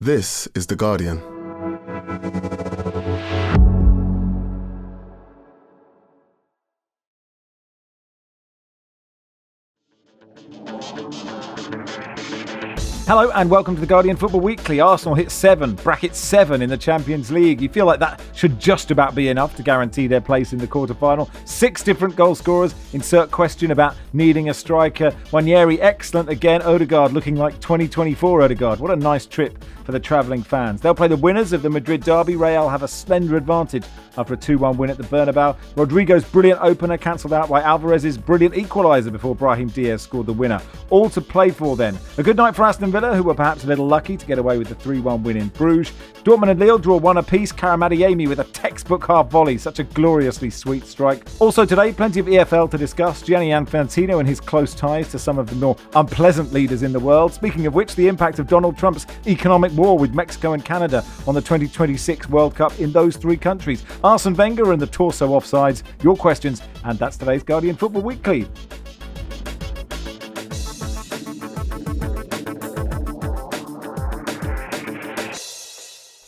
This is The Guardian. Hello and welcome to The Guardian Football Weekly. Arsenal hit 7 in the Champions League. You feel like that should just about be enough to guarantee their place in the quarter-final. 6 different goal scorers. Insert question about needing a striker. Ranieri excellent again. Odegaard looking like 2024 Odegaard. What a nice trip for the travelling fans. They'll play the winners of the Madrid Derby. Real have a slender advantage after a 2-1 win at the Bernabeu. Rodrigo's brilliant opener cancelled out by Alvarez's brilliant equaliser before Brahim Diaz scored the winner. All to play for then. A good night for Aston Villa, who were perhaps a little lucky to get away with the 3-1 win in Bruges. Dortmund and Lille draw 1 apiece. Kitromilides with a textbook half volley. Such a gloriously sweet strike. Also today, plenty of EFL to discuss. Gianni Infantino and his close ties to some of the more unpleasant leaders in the world. Speaking of which, the impact of Donald Trump's economic war with Mexico and Canada on the 2026 World Cup in those 3 countries. Arsene Wenger and the torso offsides. Your questions, and that's today's Guardian Football Weekly.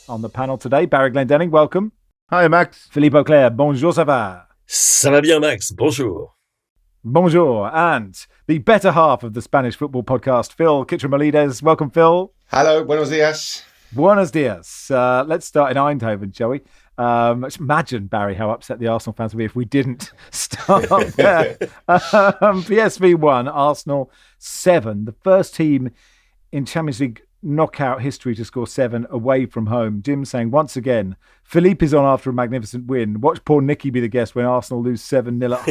On the panel today, Barry Glendenning, welcome. Hi, Max. Philippe Auclair, bonjour, ça va? Ça va bien, Max. Bonjour. Bonjour. And the better half of the Spanish football podcast, Phil Kitromilides. Welcome, Phil. Hello, buenos dias. Buenos dias. Let's start in Eindhoven, shall we? Let's imagine, Barry, how upset the Arsenal fans would be if we didn't start there. PSV 1, Arsenal 7. The first team in Champions League knockout history to score 7 away from home. Jim saying, once again, Philippe is on after a magnificent win. Watch poor Nicky be the guest when Arsenal lose 7-0 at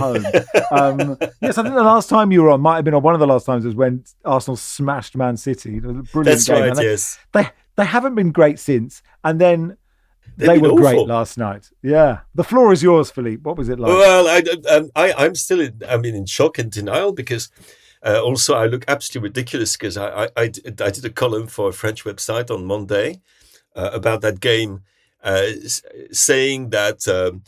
home. Yes, I think the last time you were on might have been on one of the last times was when Arsenal smashed Man City. It was a brilliant That's game. right, yes. They haven't been great since. And then They were awful. Great last night. Yeah. The floor is yours, Philippe. What was it like? Well, I'm still in shock and denial because also I look absolutely ridiculous because I did a column for a French website on Monday about that game, saying that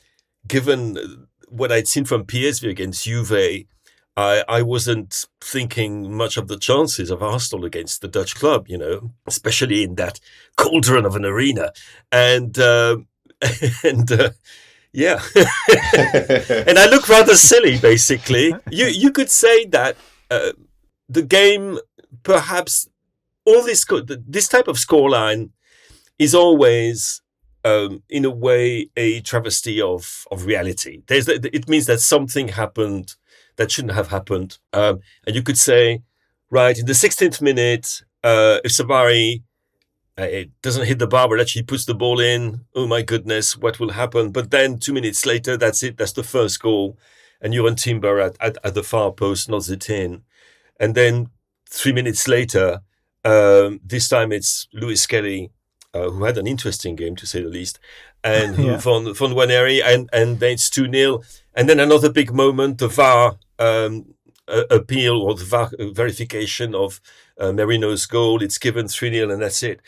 given what I'd seen from PSV against Juve, I wasn't thinking much of the chances of Arsenal against the Dutch club, especially in that cauldron of an arena. And yeah, and I look rather silly, basically. You could say that the game, perhaps all this type of scoreline is always, in a way, a travesty of reality. It means that something happened that shouldn't have happened. And you could say, right, in the 16th minute, if Sabari it doesn't hit the bar, but actually puts the ball in, oh my goodness, what will happen? But then 2 minutes later, that's it. That's the first goal. And you're on Timber at the far post, nods it in. And then 3 minutes later, this time it's Louis Kelly, who had an interesting game, to say the least, and who found one area, and then it's 2-0. And then another big moment, the VAR appeal or the VAR verification of Merino's goal. It's given 3-0 and that's it.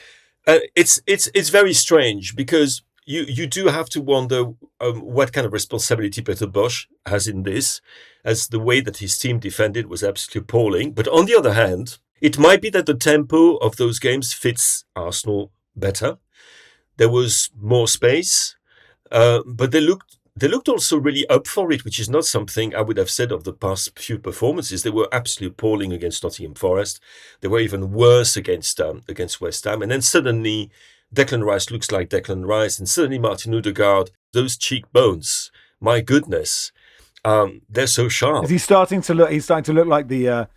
It's very strange because you do have to wonder what kind of responsibility Peter Bosz has in this, as the way that his team defended was absolutely appalling. But on the other hand, it might be that the tempo of those games fits Arsenal better. There was more space, but they looked also really up for it, which is not something I would have said of the past few performances. They were absolutely appalling against Nottingham Forest. They were even worse against West Ham. And then suddenly Declan Rice looks like Declan Rice, and suddenly Martin Odegaard, those cheekbones, my goodness, they're so sharp. Is he starting to look? He's starting to look like the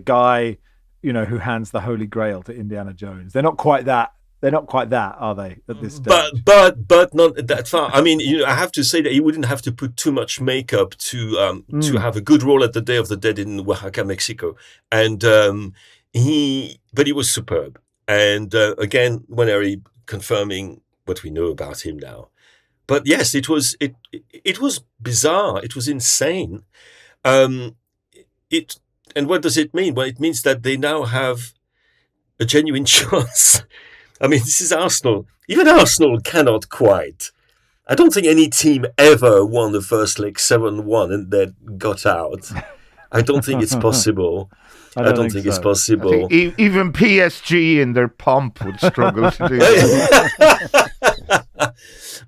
guy, who hands the Holy Grail to Indiana Jones. They're not quite that. They're not quite that, are they, at this stage? But not that far. I mean, I have to say that he wouldn't have to put too much makeup to have a good role at the Day of the Dead in Oaxaca, Mexico. And he was superb. And again, Ranieri confirming what we know about him now. But yes, it was bizarre. It was insane. And what does it mean? Well, it means that they now have a genuine chance. I mean, this is Arsenal. Even Arsenal cannot quite. I don't think any team ever won the first leg 7-1 and then got out. I don't think it's possible. I don't think it's I possible. think even PSG in their pomp would struggle to do that.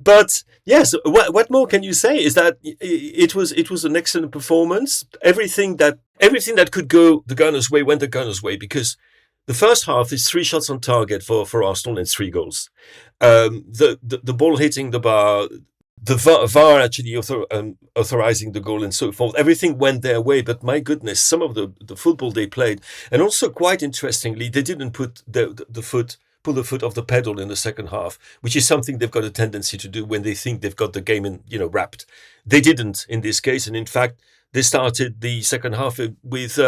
But yes, what more can you say? Is that it was an excellent performance. Everything that could go the Gunners' way went the Gunners' way, because the first half is 3 shots on target for Arsenal and 3 goals. The ball hitting the bar, the VAR actually authorizing the goal and so forth. Everything went their way, but my goodness, some of the football they played, and also quite interestingly, they didn't put pull the foot off the pedal in the second half, which is something they've got a tendency to do when they think they've got the game wrapped. They didn't in this case, and in fact, they started the second half with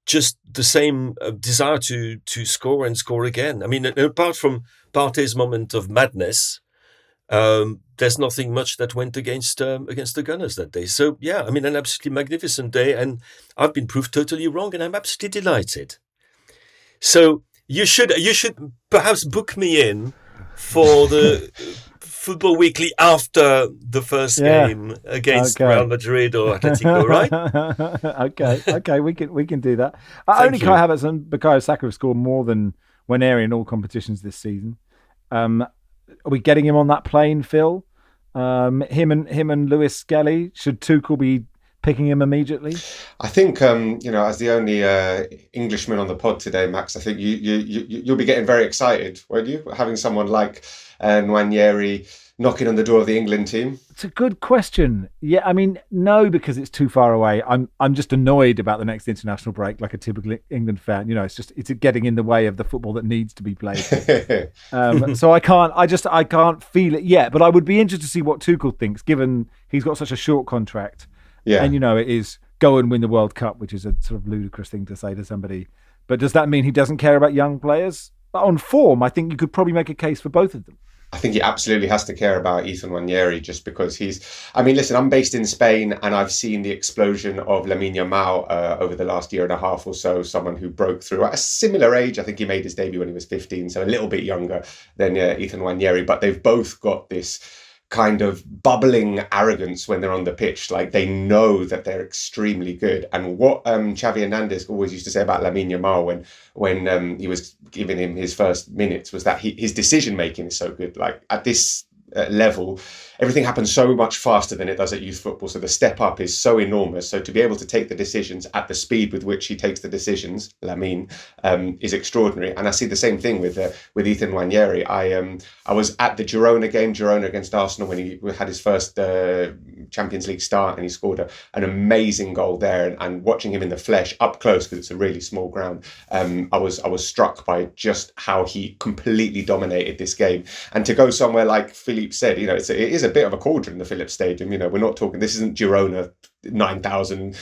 just the same desire to score and score again. I mean, apart from Partey's moment of madness, there's nothing much that went against the Gunners that day. So yeah, I mean, an absolutely magnificent day, and I've been proved totally wrong, and I'm absolutely delighted. So you should perhaps book me in for the Football Weekly after the first game against Real Madrid or Atletico, right? Okay, we can do that. Only Kai Havertz and Bukayo Saka have scored more than Nwaneri in all competitions this season. Are we getting him on that plane, Phil? Him and Lewis Skelly. Should Tuchel be picking him immediately? I think, as the only Englishman on the pod today, Max, I think you'll be getting very excited, won't you? Having someone like Nwaneri knocking on the door of the England team. It's a good question. Yeah, I mean, no, because it's too far away. I'm just annoyed about the next international break, like a typical England fan. It's getting in the way of the football that needs to be played. So I can't feel it yet. But I would be interested to see what Tuchel thinks, given he's got such a short contract. Yeah. And, it is go and win the World Cup, which is a sort of ludicrous thing to say to somebody. But does that mean he doesn't care about young players? But on form, I think you could probably make a case for both of them. I think he absolutely has to care about Ethan Nwaneri, just because listen, I'm based in Spain, and I've seen the explosion of Lamine Yamal over the last year and a half or so, someone who broke through at a similar age. I think he made his debut when he was 15, so a little bit younger than Ethan Nwaneri, but they've both got this kind of bubbling arrogance when they're on the pitch. Like, they know that they're extremely good. And what Xavi Hernandez always used to say about Lamine Yamal when he was giving him his first minutes was that his decision making is so good. Like, at this level, everything happens so much faster than it does at youth football. So the step up is so enormous. So to be able to take the decisions at the speed with which he takes the decisions, Lamine, is extraordinary. And I see the same thing with Ethan Nwaneri. I was at the Girona game, Girona against Arsenal, when he had his first Champions League start, and he scored an amazing goal there. And watching him in the flesh up close, because it's a really small ground, I was struck by just how he completely dominated this game. And to go somewhere like Philippe said, it is a bit of a cauldron, the Philippe Stadium. We're not talking, this isn't Girona, 9,000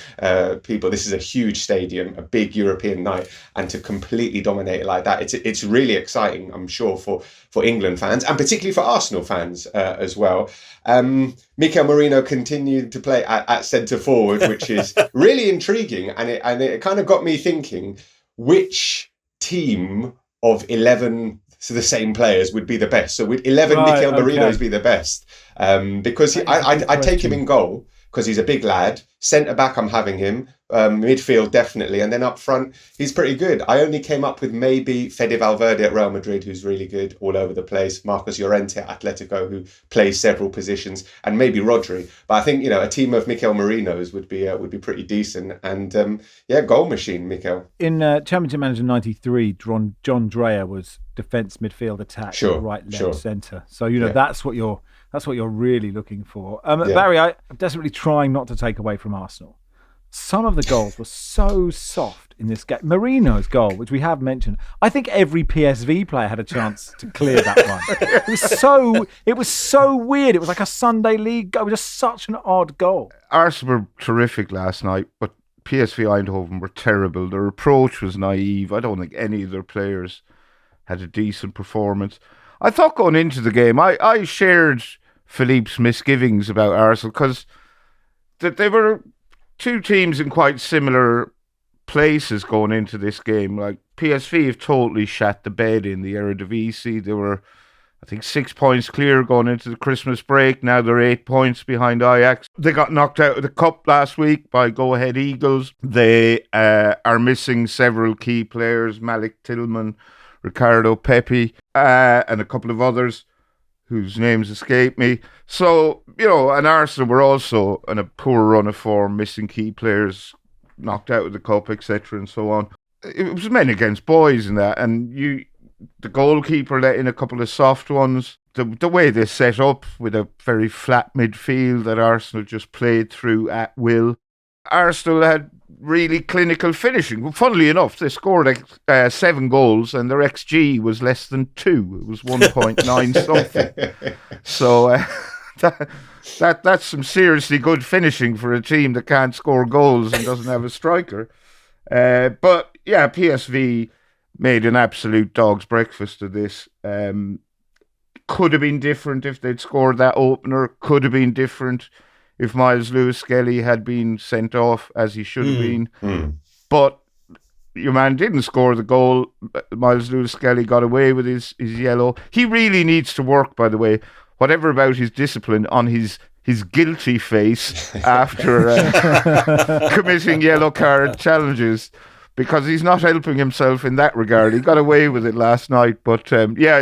people. This is a huge stadium, a big European night, and to completely dominate it like that, it's really exciting, I'm sure, for England fans, and particularly for Arsenal fans as well. Mikel Merino continued to play at centre forward, which is really intriguing, and it kind of got me thinking, which team of 11, so the same players, would be the best? So would 11 Mikel Marinos be the best? Because I take him in goal, because he's a big lad. Centre back, I'm having him. Midfield, definitely. And then up front, he's pretty good. I only came up with maybe Fede Valverde at Real Madrid, who's really good all over the place. Marcos Llorente at Atletico, who plays several positions. And maybe Rodri. But I think, a team of Mikel Marinos would be pretty decent. And goal machine, Mikel. In Championship Manager 93, John Dreyer was defence, midfield, attack, right, left, centre. So, that's what you're really looking for. Barry, I'm desperately trying not to take away from Arsenal. Some of the goals were so soft in this game. Marino's goal, which we have mentioned, I think every PSV player had a chance to clear that one. It was so weird. It was like a Sunday league goal. It was just such an odd goal. Arsenal were terrific last night, but PSV Eindhoven were terrible. Their approach was naive. I don't think any of their players had a decent performance. I thought going into the game, I shared Philippe's misgivings about Arsenal, because that they were two teams in quite similar places going into this game. Like, PSV have totally shat the bed in the Eredivisie. They were I think 6 points clear going into the Christmas break. Now they're 8 points behind Ajax. They got knocked out of the cup last week by Go Ahead Eagles. They are missing several key players, Malik Tillman, Ricardo Pepi, and a couple of others whose names escape me. So, and Arsenal were also on a poor run of form, missing key players, knocked out of the cup, etc. and so on. It was men against boys in that, and the goalkeeper let in a couple of soft ones. The way they set up with a very flat midfield that Arsenal just played through at will. Arsenal had really clinical finishing. Funnily enough, they scored 7 goals and their XG was less than 2. It was 1.9 something. So that's some seriously good finishing for a team that can't score goals and doesn't have a striker. But yeah, PSV made an absolute dog's breakfast of this. Could have been different if they'd scored that opener. Could have been different if Miles Lewis-Skelly had been sent off as he should have been. But your man didn't score the goal. Miles Lewis-Skelly got away with his yellow. He really needs to work, by the way, whatever about his discipline, on his guilty face after committing yellow card challenges, because he's not helping himself in that regard. He got away with it last night, but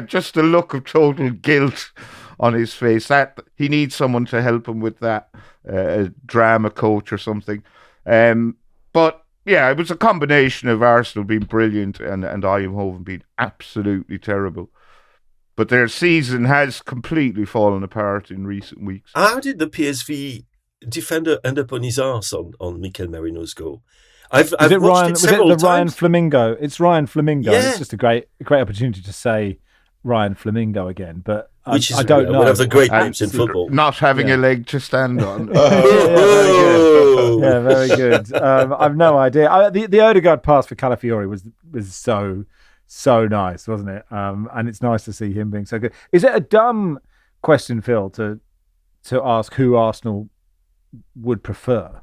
just the look of total guilt on his face. That he needs someone to help him with that, a drama coach or something. But yeah, it was a combination of Arsenal being brilliant and Eindhoven being absolutely terrible. But their season has completely fallen apart in recent weeks. How did the PSV defender end up on his arse on Mikel Merino's goal? I've watched it several times. Ryan Flamingo? It's Ryan Flamingo. Yeah. It's just a great opportunity to say Ryan Flamingo again, but I don't know. One of the great names in football. Not having a leg to stand on. Yeah, very good. I've no idea. The Odegaard pass for Calafiori was so nice, wasn't it? And it's nice to see him being so good. Is it a dumb question, Phil, to ask who Arsenal would prefer,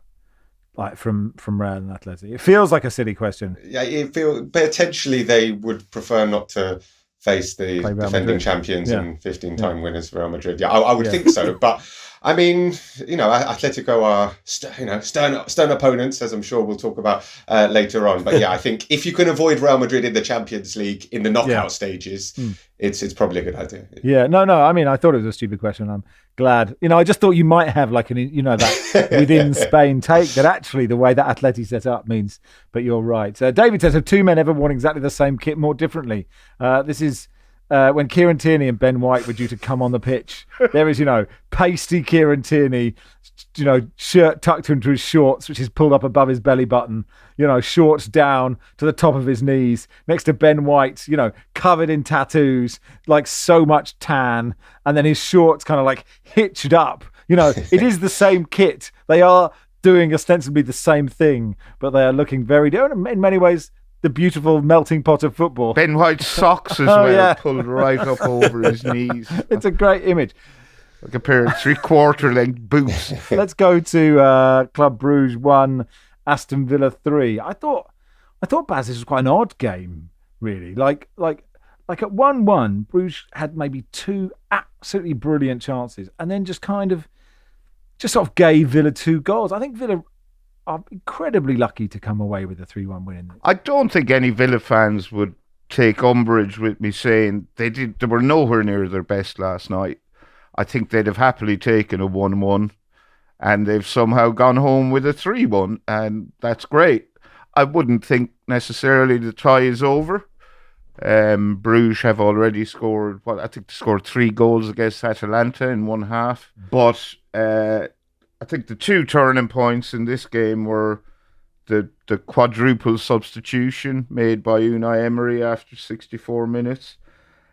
like from Real and Athletic? It feels like a silly question. Yeah, it feels potentially they would prefer not to face the defending champions and 15-time winners Real Madrid. Yeah, I would think so. But I mean, Atletico are stern opponents, as I'm sure we'll talk about later on. But yeah, I think if you can avoid Real Madrid in the Champions League in the knockout stages, it's probably a good idea. Yeah, no. I mean, I thought it was a stupid question. I'm glad. I just thought you might have like that within Spain take that actually the way that Atleti set up means. But you're right. David says, have 2 men ever worn exactly the same kit more differently? This is when Kieran Tierney and Ben White were due to come on the pitch. There is, pasty Kieran Tierney, shirt tucked into his shorts, which is pulled up above his belly button, shorts down to the top of his knees, next to Ben White, covered in tattoos, like so much tan, and then his shorts kind of like hitched up. It is the same kit. They are doing ostensibly the same thing, but they are looking very different in many ways. The beautiful melting pot of football. Ben White's socks as pulled right up over his knees. It's a great image. Like a pair of 3/4 length boots. Let's go to Club Brugge 1, Aston Villa 3. I thought Baz, this was quite an odd game, really. Like at 1-1, Bruges had maybe 2 absolutely brilliant chances, and then just sort of gave Villa 2 goals. I think Villa are incredibly lucky to come away with a 3-1 win. I don't think any Villa fans would take umbrage with me saying they were nowhere near their best last night. I think they'd have happily taken a 1-1, and they've somehow gone home with a 3-1, and that's great. I wouldn't think necessarily the tie is over. Bruges have already scored, I think they scored 3 goals against Atalanta in one half. But I think the 2 turning points in this game were the quadruple substitution made by Unai Emery after 64 minutes,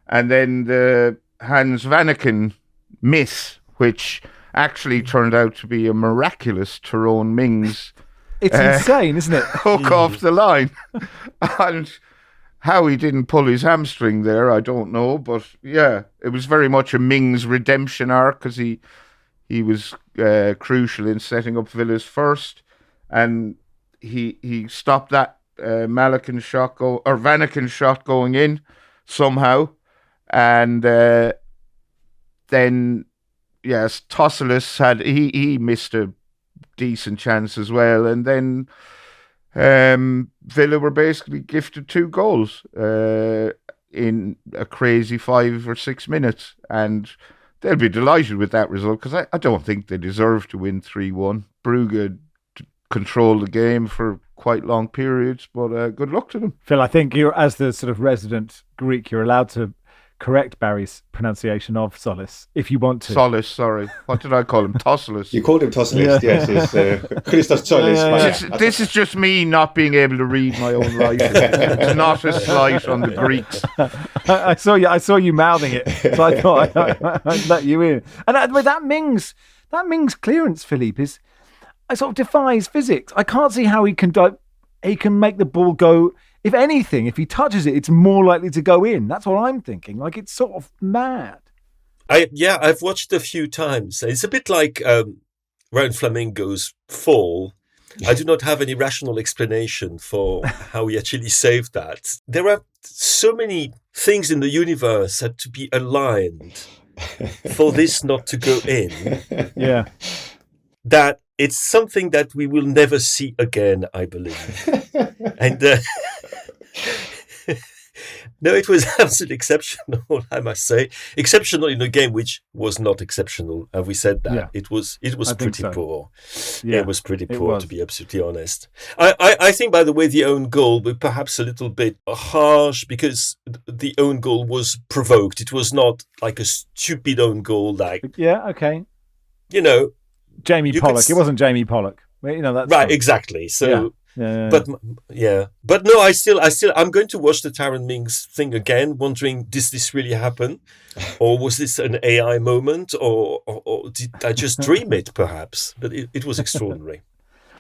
and then the Hans Vanaken miss, which actually turned out to be a miraculous Tyrone Mings. It's insane, isn't it? Hook off the line. And how he didn't pull his hamstring there, I don't know. But yeah, it was very much a Mings redemption arc, because he was crucial in setting up Villa's first, and he stopped that Vanaken shot going in somehow, and then, yes, Tosselis he missed a decent chance as well. And then Villa were basically gifted 2 goals in a crazy 5 or 6 minutes. And they'll be delighted with that result because I don't think they deserve to win 3-1. Brugge controlled the game for quite long periods, but good luck to them. Phil, I think you're, as the sort of resident Greek, you're allowed to correct Barry's pronunciation of Solis if you want to. Solis, sorry. What did I call him? Tosselis. You called him Tosselis, yes. It's Christos Solis. This is just me not being able to read my own writing. It's not a slight on the Greeks. I saw you mouthing it, so I thought I'd let you in. And with that Mings clearance, Philippe, it sort of defies physics. I can't see how he can make the ball go. If anything, if he touches it, it's more likely to go in. That's what I'm thinking. Like, it's sort of mad. I've watched a few times. It's a bit like Ryan Flamingo's fall. I do not have any rational explanation for how he actually saved that. There are so many things in the universe that to be aligned for this not to go in. Yeah. That it's something that we will never see again, I believe. And no, it was absolutely exceptional, I must say. Exceptional in a game which was not exceptional. Have we said that? Yeah. It was pretty poor. Yeah, it was pretty poor, to be absolutely honest. I think, by the way, the own goal was perhaps a little bit harsh because the own goal was provoked. It was not like a stupid own goal like... Yeah, okay. Jamie Pollock. It wasn't Jamie Pollock. That's right, exactly. So... Yeah. But no, I'm going to watch the Taron Mings thing again, wondering, did this really happen, or was this an AI moment, or did I just dream it, perhaps? But it was extraordinary.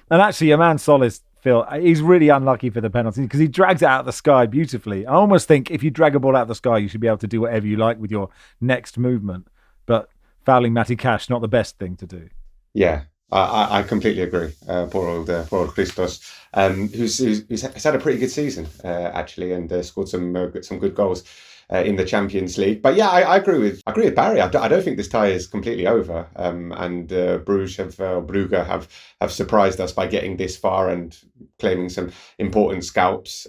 And actually, your man Solis, Phil, he's really unlucky for the penalty because he drags it out of the sky beautifully. I almost think if you drag a ball out of the sky, you should be able to do whatever you like with your next movement. But fouling Matty Cash, not the best thing to do. Yeah. I completely agree. Poor old Christos, who's had a pretty good season actually, and scored some good goals in the Champions League. But yeah, I agree with Barry. I don't think this tie is completely over. And Brugge have surprised us by getting this far and claiming some important scalps.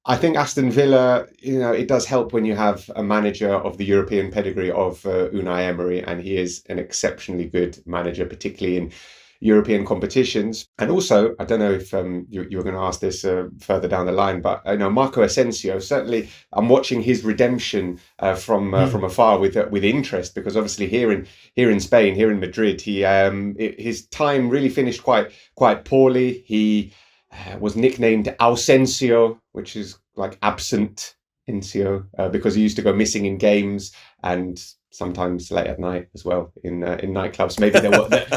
I think Aston Villa, it does help when you have a manager of the European pedigree of Unai Emery, and he is an exceptionally good manager, particularly in European competitions. And also, I don't know if you were going to ask this further down the line, but I know Marco Asensio, certainly I'm watching his redemption from afar with interest, because obviously here in Spain, here in Madrid, his time really finished quite poorly. He was nicknamed Ausencio, which is like absent Incio, because he used to go missing in games and sometimes late at night as well in nightclubs.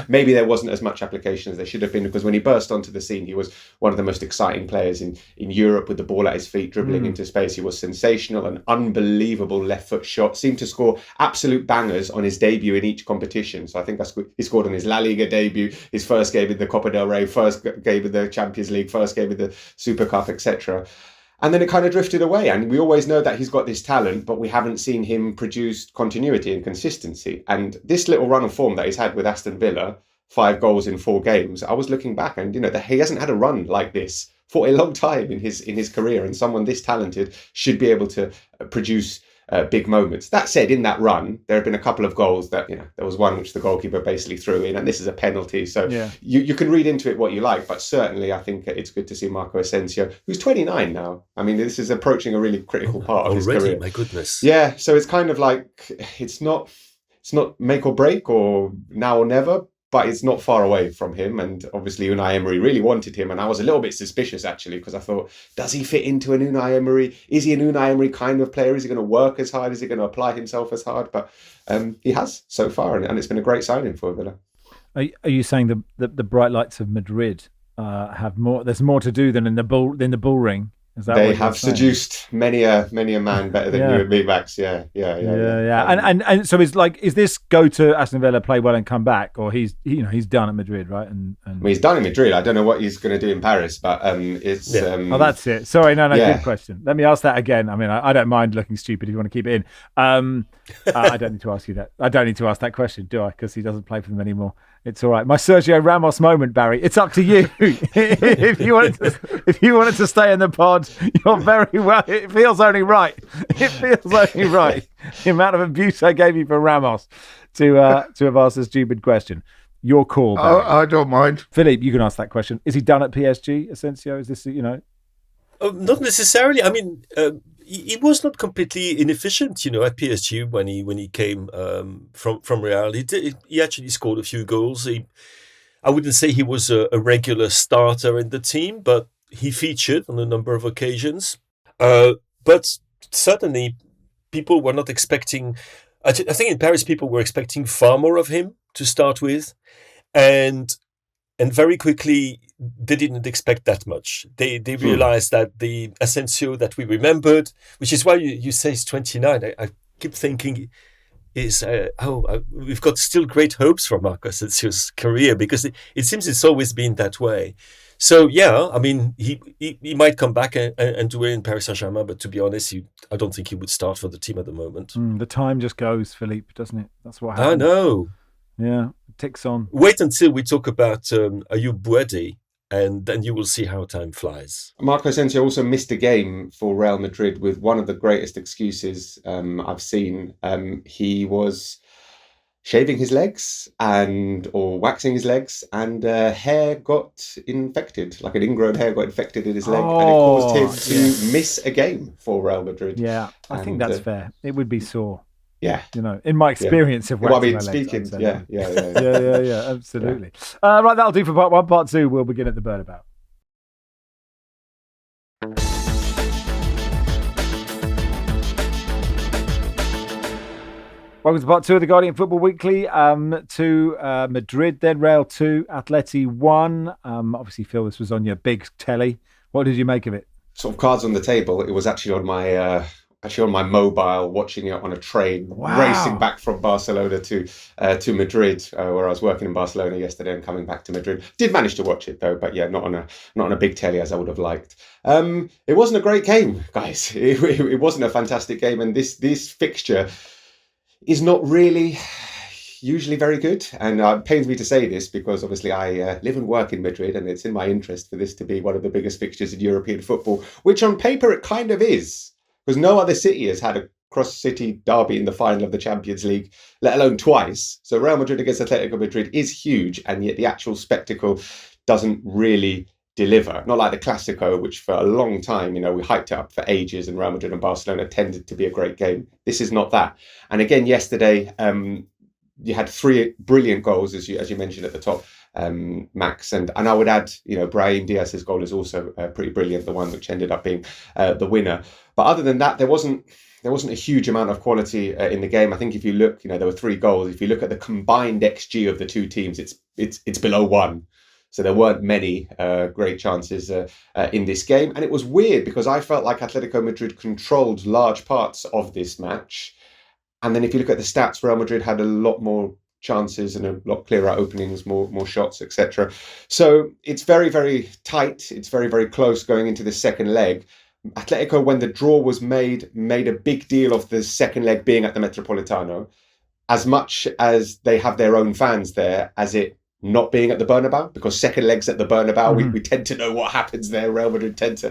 Maybe there wasn't as much application as there should have been, because when he burst onto the scene, he was one of the most exciting players in Europe with the ball at his feet, dribbling into space. He was sensational, an unbelievable left foot shot, seemed to score absolute bangers on his debut in each competition. So I think he scored on his La Liga debut, his first game in the Copa del Rey, first game in the Champions League, first game in the Super Cup, etc. And then it kind of drifted away. And we always know that he's got this talent, but we haven't seen him produce continuity and consistency. And this little run of form that he's had with Aston Villa, 5 goals in 4 games, I was looking back and, he hasn't had a run like this for a long time in his career. And someone this talented should be able to produce big moments. That said, in that run, there have been a couple of goals that, there was one which the goalkeeper basically threw in, and this is a penalty. So you can read into it what you like, but certainly I think it's good to see Marco Asensio, who's 29 now. I mean, this is approaching a really critical part of his career. My goodness. Yeah, so it's kind of like, it's not make or break or now or never, but it's not far away from him. And obviously Unai Emery really wanted him. And I was a little bit suspicious, actually, because I thought, does he fit into an Unai Emery? Is he an Unai Emery kind of player? Is he going to work as hard? Is he going to apply himself as hard? But he has so far, and it's been a great signing for Villa. Are you saying the bright lights of Madrid have more? There's more to do than in the bull ring Is that They what have you're saying? seduced many a man better than you and me, Max. Yeah. And so is this go to Aston Villa, play well, and come back, or he's done at Madrid, right? And I mean, he's done in Madrid. I don't know what he's going to do in Paris, but it's. Yeah. Oh, that's it. Sorry, no, Yeah. good question. Let me ask that again. I mean, I don't mind looking stupid if you want to keep it in. I don't need to ask you that. I don't need to ask that question, do I? Because he doesn't play for them anymore. It's all right. My Sergio Ramos moment, Barry. It's up to you. If you wanted to stay in the pod, you're very well. It feels only right. It feels only right. The amount of abuse I gave you for Ramos to have asked a stupid question. Your call, Barry. I don't mind. Philippe, you can ask that question. Is he done at PSG, Asensio? Is this, Not necessarily. I mean, he was not completely inefficient, at PSG when he came from Real. He actually scored a few goals. I wouldn't say he was a regular starter in the team, but he featured on a number of occasions. But certainly, people were not expecting. I think in Paris, people were expecting far more of him to start with, and very quickly they didn't expect that much. They realized that the Asensio that we remembered, which is why you say he's 29. I keep thinking is we've got still great hopes for Marco Asensio's career, because it seems it's always been that way. So yeah, I mean he might come back and do it in Paris Saint-Germain, but to be honest, I don't think he would start for the team at the moment. the time just goes, Philippe, doesn't it? That's what happens. I know. Yeah, it ticks on. Wait until we talk about Ayoub Bouedi, and then you will see how time flies. Marco Asensio also missed a game for Real Madrid with one of the greatest excuses I've seen. He was shaving his legs or waxing his legs, and hair got infected, like an ingrown hair got infected in his leg, and it caused him to miss a game for Real Madrid. Yeah, I think that's fair. It would be sore. Yeah, in my experience of waxing my legs, speaking, yeah, absolutely. Right, that'll do for part one. Part two, we'll begin at the Burnabout. Welcome to part two of the Guardian Football Weekly. To Madrid, then Real 2, Atleti 1. Obviously, Phil, this was on your big telly. What did you make of it? Sort of cards on the table. It was actually on my mobile, watching it on a train, racing back from Barcelona to Madrid, where I was working in Barcelona yesterday and coming back to Madrid. Did manage to watch it though, but yeah, not on a big telly as I would have liked. It wasn't a great game, guys. It wasn't a fantastic game, and this fixture is not really usually very good. And it pains me to say this because obviously I live and work in Madrid, and it's in my interest for this to be one of the biggest fixtures in European football, which on paper it kind of is, because no other city has had a cross-city derby in the final of the Champions League, let alone twice. So Real Madrid against Atletico Madrid is huge, and yet the actual spectacle doesn't really deliver. Not like the Clásico, which for a long time, we hyped it up for ages, and Real Madrid and Barcelona tended to be a great game. This is not that. And again, yesterday, you had three brilliant goals, as you mentioned at the top, Max, and I would add, Brahim Diaz's goal is also pretty brilliant, the one which ended up being the winner. But other than that, there wasn't a huge amount of quality in the game. I think if you look, there were 3 goals. If you look at the combined XG of the two teams, it's below 1. So there weren't many great chances in this game. And it was weird because I felt like Atletico Madrid controlled large parts of this match. And then if you look at the stats, Real Madrid had a lot more chances and a lot clearer openings, more shots, etc. So it's very, very tight. It's very, very close going into the second leg. Atletico, when the draw was made a big deal of the second leg being at the Metropolitano, as much as they have their own fans there, as it not being at the Bernabeu, because second legs at the Bernabeu, we tend to know what happens there. Real Madrid tend to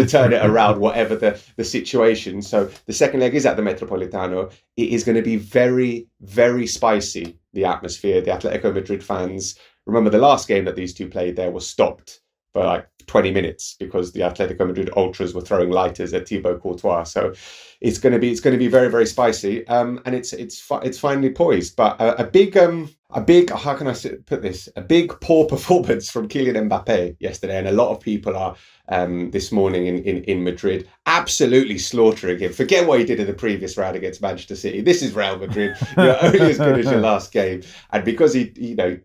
turn it around, whatever the situation. So the second leg is at the Metropolitano. It is going to be very, very spicy, the atmosphere. The Atletico Madrid fans, remember the last game that these two played there was stopped for like 20 minutes because the Atletico Madrid ultras were throwing lighters at Thibaut Courtois. So it's going to be very, very spicy, and it's finally poised. But a big how can I put this? A big poor performance from Kylian Mbappe yesterday, and a lot of people are this morning in Madrid, absolutely slaughtering him. Forget what he did in the previous round against Manchester City. This is Real Madrid. You're only as good as your last game. And because he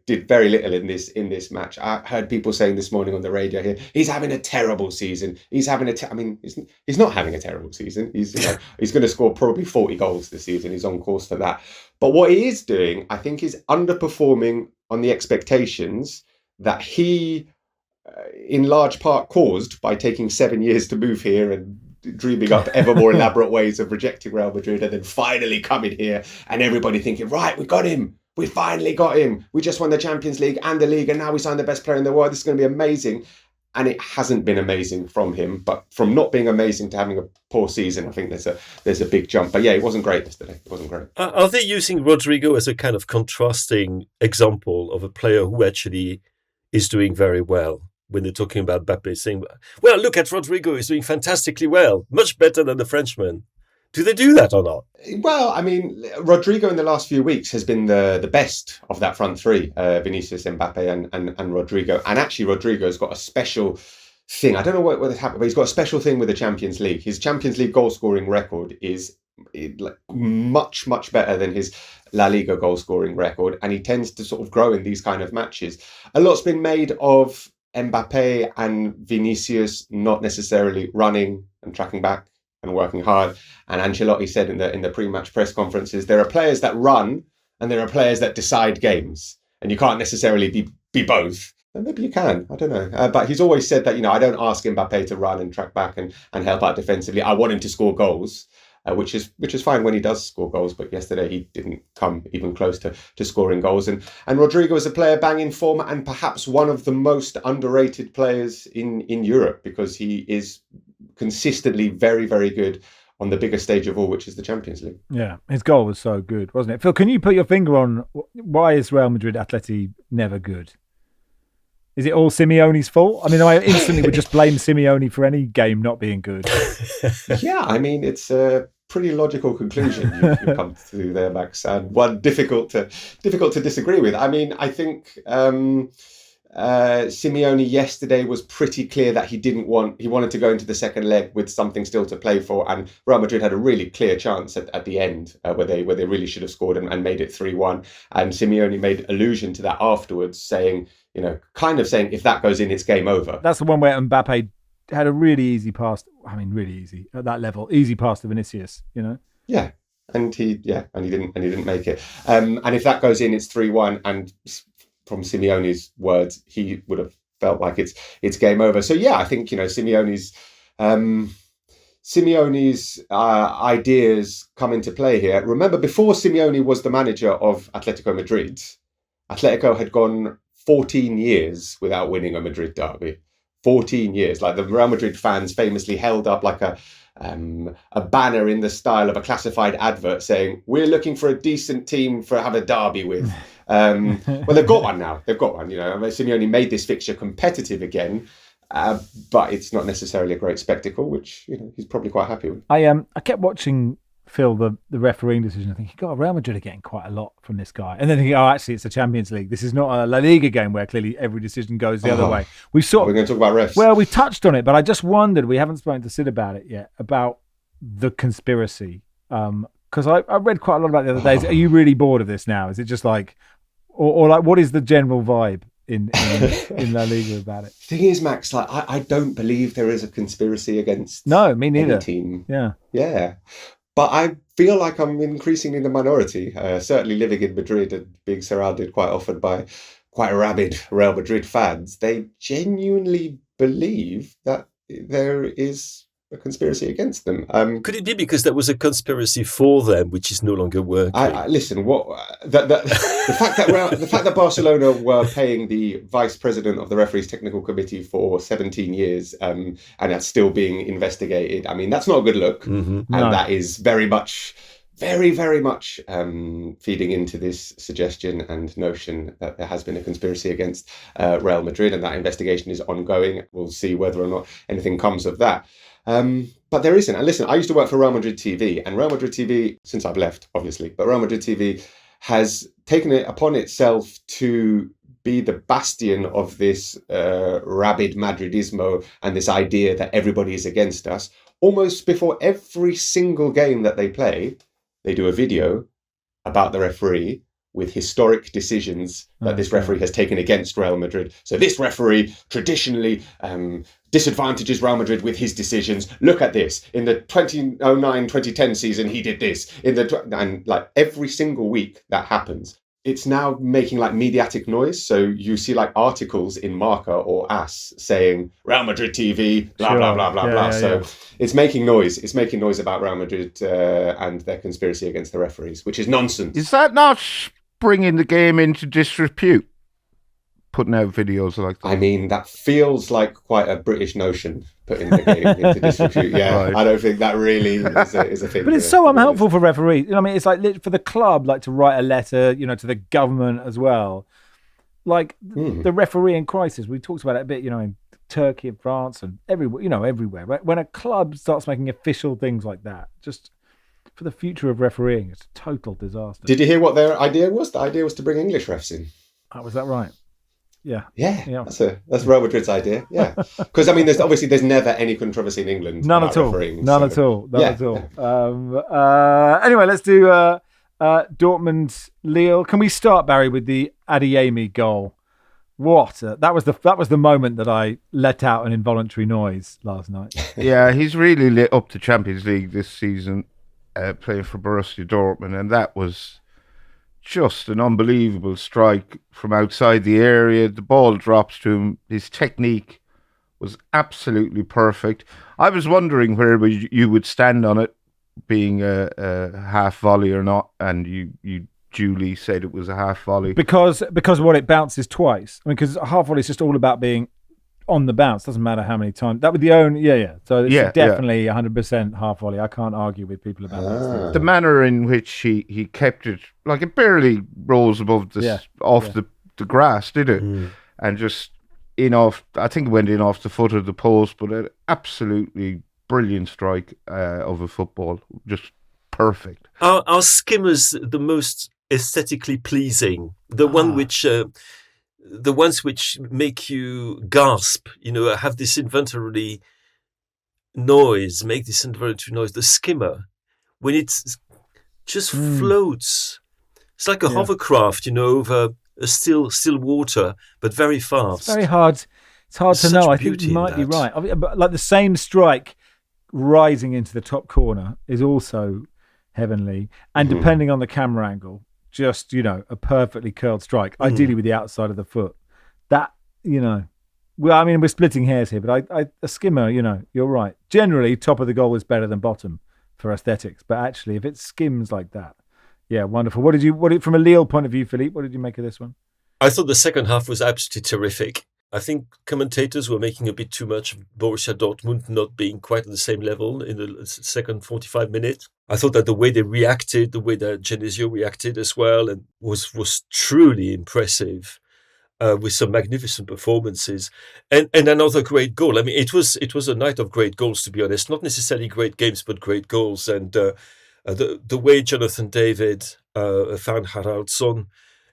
did very little in this match, I heard people saying this morning on the radio here, he's having a terrible season. He's having he's not having a terrible season. He's going to score probably 40 goals this season. He's on course for that. But what he is doing, I think, is underperforming on the expectations that he, in large part, caused by taking 7 years to move here and dreaming up ever more elaborate ways of rejecting Real Madrid, and then finally coming here and everybody thinking, right, we got him. We finally got him. We just won the Champions League and the league, and now we signed the best player in the world. This is going to be amazing. And it hasn't been amazing from him. But from not being amazing to having a poor season, I think there's a big jump. But yeah, it wasn't great yesterday. It wasn't great. Are they using Rodrigo as a kind of contrasting example of a player who actually is doing very well? When they're talking about Mbappé, saying, well, look at Rodrigo, he's doing fantastically well, much better than the Frenchman. Do they do that or not? Well, I mean, Rodrigo in the last few weeks has been the best of that front three, Vinicius, Mbappé and Rodrigo. And actually, Rodrigo's got a special thing. I don't know what has happened, but he's got a special thing with the Champions League. His Champions League goal-scoring record is much, much better than his La Liga goal-scoring record. And he tends to sort of grow in these kind of matches. A lot's been made of Mbappé and Vinicius not necessarily running and tracking back and working hard. And Ancelotti said in the pre-match press conferences, there are players that run and there are players that decide games, and you can't necessarily be both. And maybe you can, I don't know. But he's always said that, I don't ask Mbappé to run and track back and help out defensively. I want him to score goals. Which is fine when he does score goals, but yesterday he didn't come even close to scoring goals. And Rodrigo is a player banging form and perhaps one of the most underrated players in Europe, because he is consistently very, very good on the biggest stage of all, which is the Champions League. Yeah, his goal was so good, wasn't it? Phil, can you put your finger on why is Real Madrid Atleti never good? Is it all Simeone's fault? I mean, I instantly would just blame Simeone for any game not being good. Yeah, I mean, it's a pretty logical conclusion you come to there, Max, and one difficult to disagree with. I mean, I think Simeone yesterday was pretty clear that he wanted to go into the second leg with something still to play for, and Real Madrid had a really clear chance at the end where they really should have scored and made it 3-1. And Simeone made allusion to that afterwards, saying, kind of saying, if that goes in, it's game over. That's the one where Mbappé had a really easy pass. I mean, really easy at that level. Easy pass to Vinicius, Yeah, and he didn't make it. And if that goes in, it's 3-1. And from Simeone's words, he would have felt like it's game over. So yeah, I think Simeone's ideas come into play here. Remember, before Simeone was the manager of Atletico Madrid, Atletico had gone 14 years without winning a Madrid derby. 14 years. Like the Real Madrid fans famously held up like a banner in the style of a classified advert saying, we're looking for a decent team to have a derby with. Well, they've got one now. They've got one. Simeone made this fixture competitive again, but it's not necessarily a great spectacle, which he's probably quite happy with. I kept watching, Phil, the refereeing decision. I think, God, Real Madrid are getting quite a lot from this guy. And then thinking, actually, it's a Champions League. This is not a La Liga game where clearly every decision goes the other way. We're going to talk about refs. Well, we touched on it, but I just wondered, we haven't spoken to Sid about it yet, about the conspiracy. Because I read quite a lot about it the other days. Are you really bored of this now? Is it just like, or like, what is the general vibe in La Liga about it? The thing is, Max, like I don't believe there is a conspiracy against me neither. Any team. Yeah. But I feel like I'm increasingly in the minority, certainly living in Madrid and being surrounded quite often by quite rabid Real Madrid fans. They genuinely believe that there is a conspiracy against them. Could it be because there was a conspiracy for them, which is no longer working? Listen, the fact that Barcelona were paying the vice president of the referees technical committee for 17 years and that's still being investigated. I mean, that's not a good look, and that is very much feeding into this suggestion and notion that there has been a conspiracy against Real Madrid, and that investigation is ongoing. We'll see whether or not anything comes of that. But there isn't. And listen, I used to work for Real Madrid TV, and Real Madrid TV, since I've left, obviously, but Real Madrid TV has taken it upon itself to be the bastion of this rabid Madridismo and this idea that everybody is against us. Almost before every single game that they play, they do a video about the referee with historic decisions that this referee has taken against Real Madrid. So this referee traditionally disadvantages Real Madrid with his decisions. Look at this. In the 2009-2010 season, he did this. And like every single week that happens, it's now making like mediatic noise. So you see like articles in Marca or AS saying Real Madrid TV, blah, blah, blah, blah, blah. So it's making noise. It's making noise about Real Madrid and their conspiracy against the referees, which is nonsense. Is that not bringing the game into disrepute? Putting out videos like that. I mean, that feels like quite a British notion, putting the game into disrepute. Yeah, right. I don't think that really is a thing. But it's so unhelpful for referees. I mean, it's like for the club, like to write a letter, to the government as well. Like the referee in crisis, we talked about it a bit, in Turkey and France and everywhere. Right? When a club starts making official things like that, just for the future of refereeing, it's a total disaster. Did you hear what their idea was? The idea was to bring English refs in. Oh, was that right? Yeah. That's Real Madrid's idea. Yeah, because I mean, there's never any controversy in England. None at all. None at all. Anyway, let's do Dortmund Lille. Can we start, Barry, with the Adeyemi goal? What? That was the moment that I let out an involuntary noise last night. Yeah, he's really lit up the Champions League this season, playing for Borussia Dortmund, and that was just an unbelievable strike from outside the area. The ball drops to him. His technique was absolutely perfect. I was wondering where you would stand on it, being a half volley or not, and you duly said it was a half volley. Because what, it bounces twice. I mean, because a half volley is just all about being on the bounce. Doesn't matter how many times. That would the only So it's definitely 100% half volley. I can't argue with people about that. The manner in which he kept it, like it barely rose above the grass, did it? And just I think it went in off the foot of the post, but an absolutely brilliant strike of a football, just perfect. Are skimmers the most aesthetically pleasing? The ones which make you gasp, have this involuntary noise, the skimmer, when it just floats. It's like a hovercraft, over a still water, but very fast. It's very hard. It's hard to know. I think you might be right. I mean, but like the same strike rising into the top corner is also heavenly. And depending on the camera angle, just, a perfectly curled strike, ideally with the outside of the foot. That, well, I mean, we're splitting hairs here, but a skimmer, you're right. Generally, top of the goal is better than bottom for aesthetics. But actually, if it skims like that, yeah, wonderful. From a Lille point of view, Philippe, what did you make of this one? I thought the second half was absolutely terrific. I think commentators were making a bit too much of Borussia Dortmund not being quite at the same level in the second 45 minutes. I thought that the way they reacted, the way that Genesio reacted as well, and was truly impressive, with some magnificent performances and another great goal. I mean, it was a night of great goals, to be honest. Not necessarily great games, but great goals. And the way Jonathan David found Haraldsson.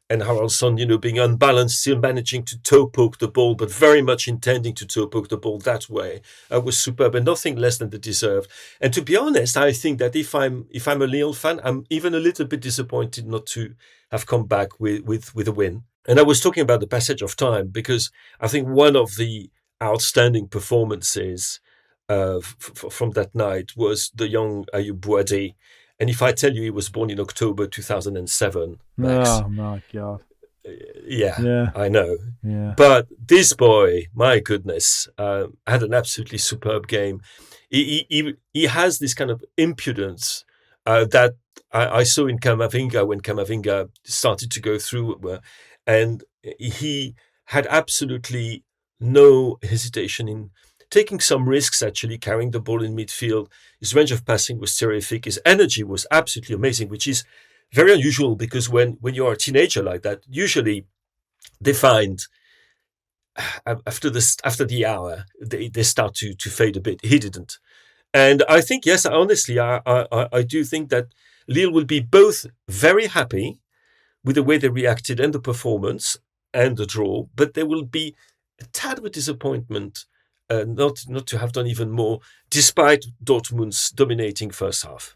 And Haraldsson, being unbalanced, still managing to toe poke the ball, but very much intending to toe poke the ball that way, was superb and nothing less than the deserved. And to be honest, I think that if I'm a Lille fan, I'm even a little bit disappointed not to have come back with a win. And I was talking about the passage of time because I think one of the outstanding performances from that night was the young Ayoub Bouadi. And if I tell you he was born in October 2007, Max, oh my God. Yeah, I know. Yeah. But this boy, my goodness, had an absolutely superb game. He has this kind of impudence that I saw in Camavinga when Camavinga started to go through. And he had absolutely no hesitation in taking some risks, actually, carrying the ball in midfield. His range of passing was terrific. His energy was absolutely amazing, which is very unusual because when you're a teenager like that, usually they find after the hour, they start to fade a bit. He didn't. And I think, yes, honestly, I do think that Lille will be both very happy with the way they reacted and the performance, and the draw, but there will be a tad of a disappointment not to have done even more, despite Dortmund's dominating first half.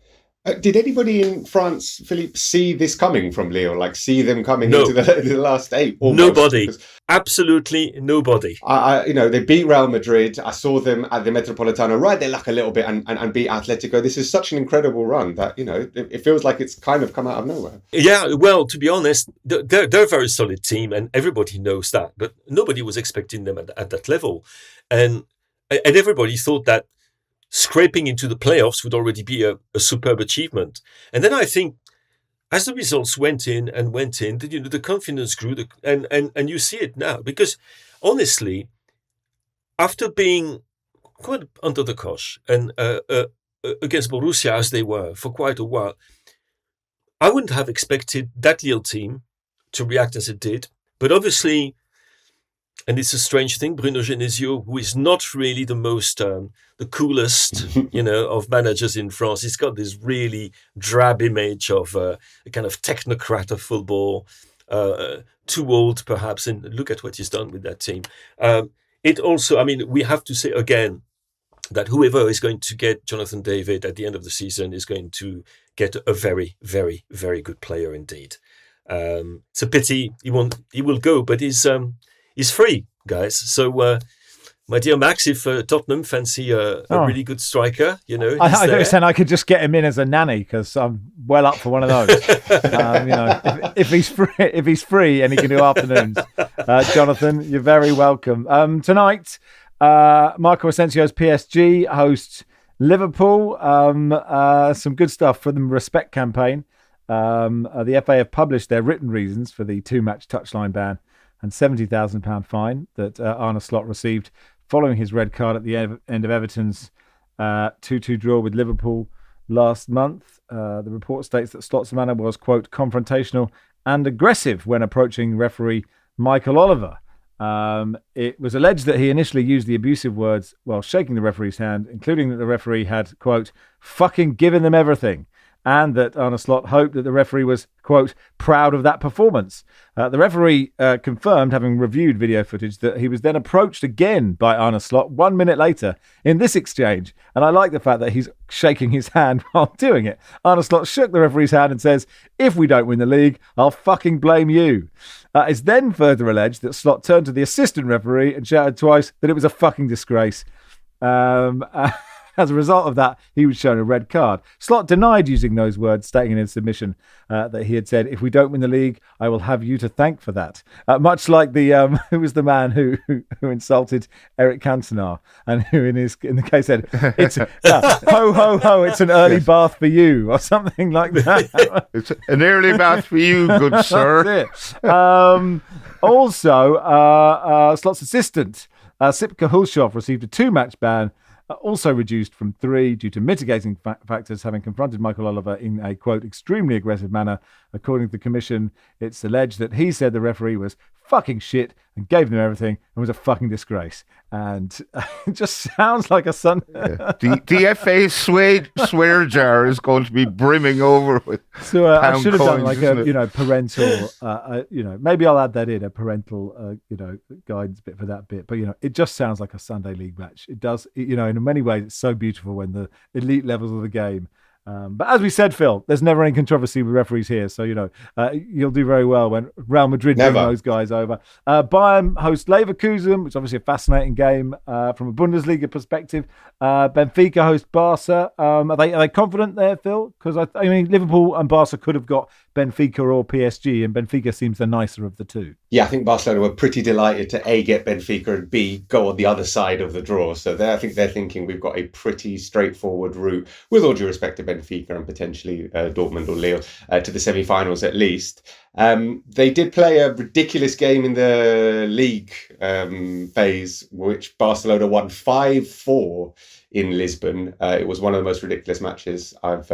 Did anybody in France, Philippe, see this coming from Lille? Like, see them coming No. into the last 8? Almost? Nobody. Absolutely nobody. They beat Real Madrid. I saw them at the Metropolitano ride their luck a little bit and beat Atletico. This is such an incredible run that, it feels like it's kind of come out of nowhere. Yeah, well, to be honest, they're a very solid team, and everybody knows that. But nobody was expecting them at that level. And everybody thought that scraping into the playoffs would already be a superb achievement. And then I think, as the results went in, the confidence grew, and you see it now. Because honestly, after being quite under the cosh and against Borussia as they were for quite a while, I wouldn't have expected that Lille team to react as it did. But obviously, and it's a strange thing, Bruno Genesio, who is not really the most, the coolest, of managers in France. He's got this really drab image of a kind of technocrat of football, too old perhaps, and look at what he's done with that team. It also, we have to say again that whoever is going to get Jonathan David at the end of the season is going to get a very, very, very good player indeed. It's a pity he will go, but he's free, guys. So, my dear Max, if Tottenham fancy a really good striker, I understand I could just get him in as a nanny because I'm well up for one of those. If he's free and he can do afternoons, Jonathan, you're very welcome. Tonight, Marco Asensio's PSG hosts Liverpool. Some good stuff for the Respect campaign. The FA have published their written reasons for the 2-match touchline ban and £70,000 fine that Arne Slot received following his red card at the end of Everton's 2-2 draw with Liverpool last month. The report states that Slot's manner was, quote, confrontational and aggressive when approaching referee Michael Oliver. It was alleged that he initially used the abusive words while shaking the referee's hand, including that the referee had, quote, fucking given them everything, and that Arne Slot hoped that the referee was, quote, proud of that performance. The referee confirmed, having reviewed video footage, that he was then approached again by Arne Slot 1 minute later in this exchange. And I like the fact that he's shaking his hand while doing it. Arne Slot shook the referee's hand and says, if we don't win the league, I'll fucking blame you. It's then further alleged that Slot turned to the assistant referee and shouted twice that it was a fucking disgrace. As a result of that, he was shown a red card. Slot denied using those words, stating in his submission that he had said, if we don't win the league, I will have you to thank for that. Much like the who was the man who insulted Eric Cantona and who in the case said, it's ho, ho, ho, it's an early bath for you, or something like that. It's an early bath for you, good sir. That's it. Also, Slot's assistant, Sipka Hulshov, received a 2-match ban, also reduced from 3 due to mitigating factors, having confronted Michael Oliver in a, quote, extremely aggressive manner. According to the commission, it's alleged that he said the referee was fucking shit and gave them everything and was a fucking disgrace. And it just sounds like a son. Yeah. The FA swear jar is going to be brimming over with So I should have done coins, like a parental, maybe I'll add that in, a parental, guidance bit for that bit. But, it just sounds like a Sunday league match. It does, in many ways, it's so beautiful when the elite levels of the game. But as we said, Phil, there's never any controversy with referees here. So, you'll do very well when Real Madrid bring those guys over. Bayern host Leverkusen, which is obviously a fascinating game from a Bundesliga perspective. Benfica host Barca. Are they confident there, Phil? Because, Liverpool and Barca could have got Benfica or PSG, and Benfica seems the nicer of the two. Yeah, I think Barcelona were pretty delighted to A, get Benfica, and B, go on the other side of the draw. So I think they're thinking we've got a pretty straightforward route, with all due respect to Benfica and potentially Dortmund or Lille, to the semi-finals at least. They did play a ridiculous game in the league phase, which Barcelona won 5-4 in Lisbon. It was one of the most ridiculous matches I've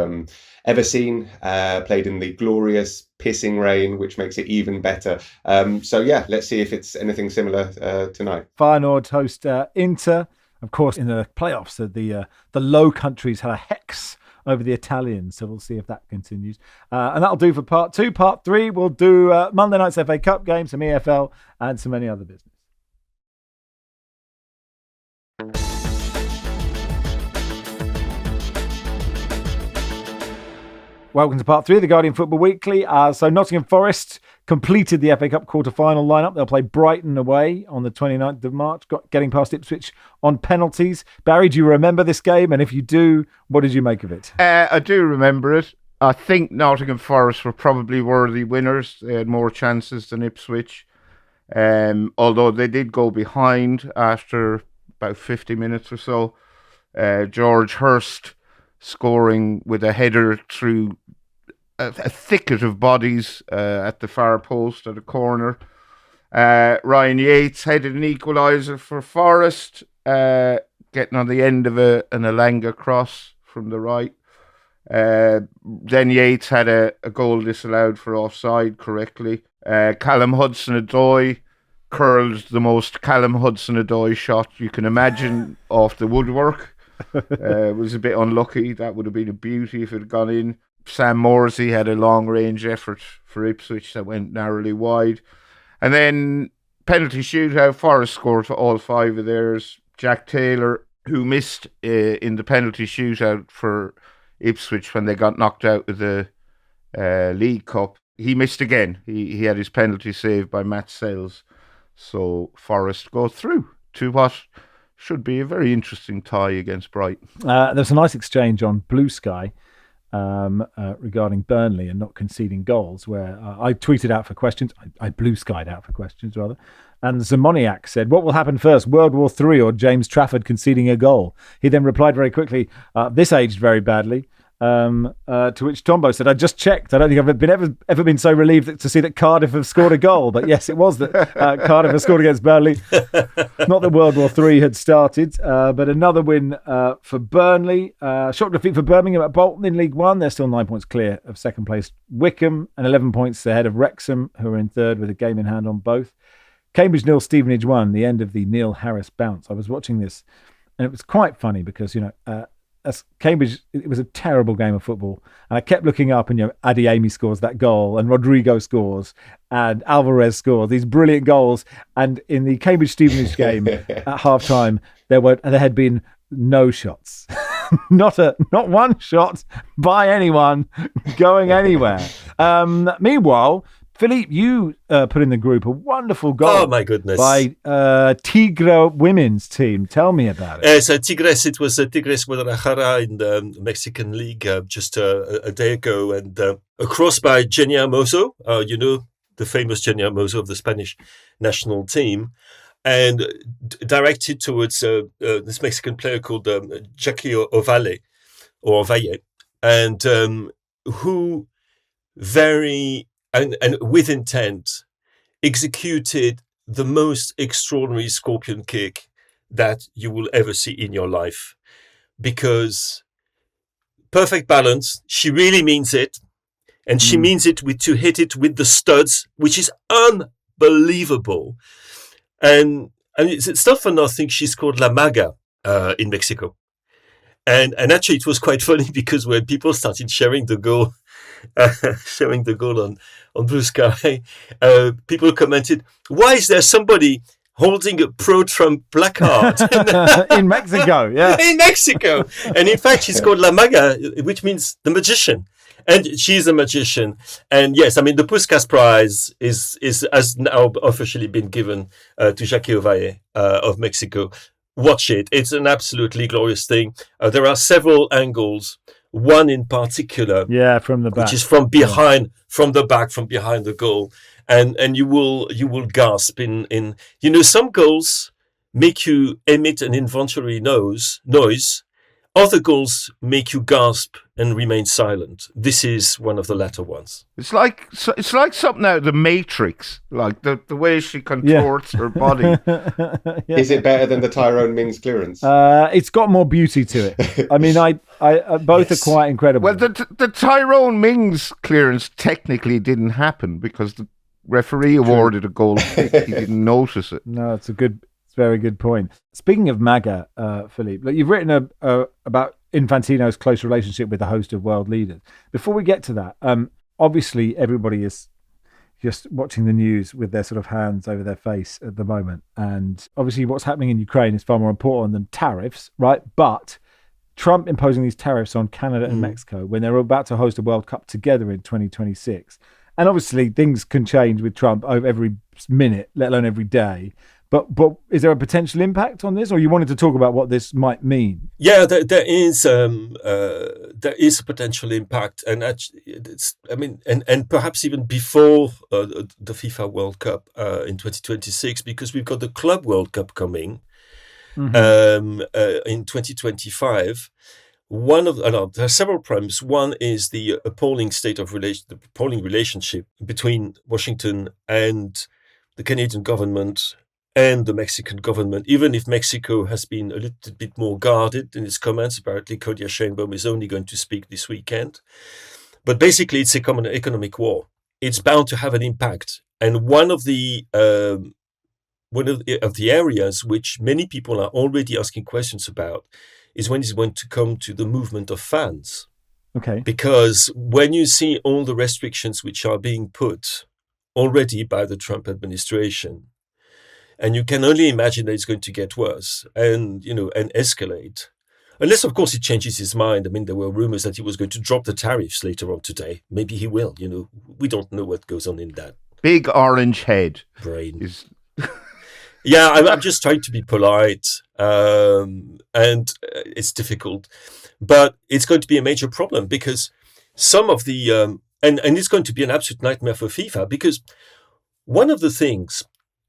ever seen, played in the glorious pissing rain, which makes it even better. Let's see if it's anything similar tonight. Feyenoord host Inter. Of course, in the playoffs, the Low Countries had a hex over the Italians. So we'll see if that continues. And that'll do for part 2. Part 3, we'll do Monday night's FA Cup game, some EFL, and some any other business. Welcome to part 3 of the Guardian Football Weekly. So Nottingham Forest completed the FA Cup quarter-final lineup. They'll play Brighton away on the 29th of March, getting past Ipswich on penalties. Barry, do you remember this game? And if you do, what did you make of it? I do remember it. I think Nottingham Forest were probably worthy winners. They had more chances than Ipswich. Although they did go behind after about 50 minutes or so. George Hurst scoring with a header through a thicket of bodies at the far post at a corner. Ryan Yates headed an equaliser for Forest, getting on the end of an Elanga cross from the right. Then Yates had a goal disallowed for offside correctly. Callum Hudson-Odoi curled the most Callum Hudson-Odoi shot you can imagine off the woodwork. It was a bit unlucky. That would have been a beauty if it had gone in. Sam Morsey had a long-range effort for Ipswich that went narrowly wide. And then penalty shootout, Forest scored for all 5 of theirs. Jack Taylor, who missed in the penalty shootout for Ipswich when they got knocked out of the League Cup, he missed again. He had his penalty saved by Matt Sells. So Forest go through to what should be a very interesting tie against Brighton. There's a nice exchange on Blue Sky regarding Burnley and not conceding goals, where I tweeted out for questions. I Blue Skied out for questions, rather. And Zamoniak said, what will happen first, World War III or James Trafford conceding a goal? He then replied very quickly, this aged very badly. To which Tombo said, I just checked. I don't think I've ever been so relieved to see that Cardiff have scored a goal. But yes, it was that Cardiff have scored against Burnley. Not that World War III had started, but another win for Burnley. Shock defeat for Birmingham at Bolton in League One. They're still 9 points clear of second place Wickham and 11 points ahead of Wrexham, who are in third with a game in hand on both. Cambridge 0, Stevenage 1, the end of the Neil Harris bounce. I was watching this and it was quite funny because, as Cambridge, it was a terrible game of football. And I kept looking up and, Adiemi scores that goal and Rodrigo scores and Alvarez scores these brilliant goals. And in the Cambridge-Stevenage game at half-time, there had been no shots. Not one shot by anyone going anywhere. Meanwhile, Philippe, you put in the group a wonderful goal. Oh, my goodness. By Tigre women's team. Tell me about it. So Tigres, it was Tigres Guadalajara in the Mexican League just a day ago. And a cross by Jenny Hermoso, the famous Jenny Hermoso of the Spanish national team, and directed towards this Mexican player called Jackie Ovalle, and who very... And with intent, executed the most extraordinary scorpion kick that you will ever see in your life. Because perfect balance, she really means it. And she means it to hit it with the studs, which is unbelievable. And it's not for nothing she scored La Maga in Mexico. And actually, it was quite funny because when people started sharing the goal on Blue Sky, people commented, "Why is there somebody holding a pro-Trump placard in Mexico?" Yeah, in Mexico. And in fact, she's called La Maga, which means the magician, and she's a magician. And yes, I mean the Puskás Prize has now officially been given to Jackie Ovalle of Mexico. Watch it; it's an absolutely glorious thing. There are several angles. One in particular, from the back, which is from behind, from the back, from behind the goal, and you will gasp. In some goals make you emit an involuntary noise. Other goals make you gasp and remain silent. This is one of the latter ones. It's like something out of the Matrix, like the way she contorts her body. Yeah. Is it better than the Tyrone Mings clearance? It's got more beauty to it. I mean, I both are quite incredible. Well, the Tyrone Mings clearance technically didn't happen because the referee awarded a goal kick. He didn't notice it. No, it's a very good point. Speaking of MAGA, Philippe, you've written about Infantino's close relationship with a host of world leaders. Before we get to that, obviously everybody is just watching the news with their sort of hands over their face at the moment. And obviously what's happening in Ukraine is far more important than tariffs, right? But Trump imposing these tariffs on Canada and Mexico when they're about to host a World Cup together in 2026. And obviously things can change with Trump over every minute, let alone every day. But is there a potential impact on this, or you wanted to talk about what this might mean? Yeah, there is a potential impact, and actually, and perhaps even before the FIFA World Cup in 2026, because we've got the Club World Cup coming in 2025. There are several problems. One is the appalling relationship between Washington and the Canadian government and the Mexican government, even if Mexico has been a little bit more guarded in its comments. Apparently, Claudia Sheinbaum is only going to speak this weekend. But basically, it's a common economic war. It's bound to have an impact. And one of the areas which many people are already asking questions about is when it's going to come to the movement of fans. Okay. Because when you see all the restrictions which are being put already by the Trump administration, and you can only imagine that it's going to get worse and escalate. Unless, of course, he changes his mind. I mean, there were rumors that he was going to drop the tariffs later on today. Maybe he will. We don't know what goes on in that big orange head brain. Yeah, I'm just trying to be polite, and it's difficult. But it's going to be a major problem because some of the... and it's going to be an absolute nightmare for FIFA, because one of the things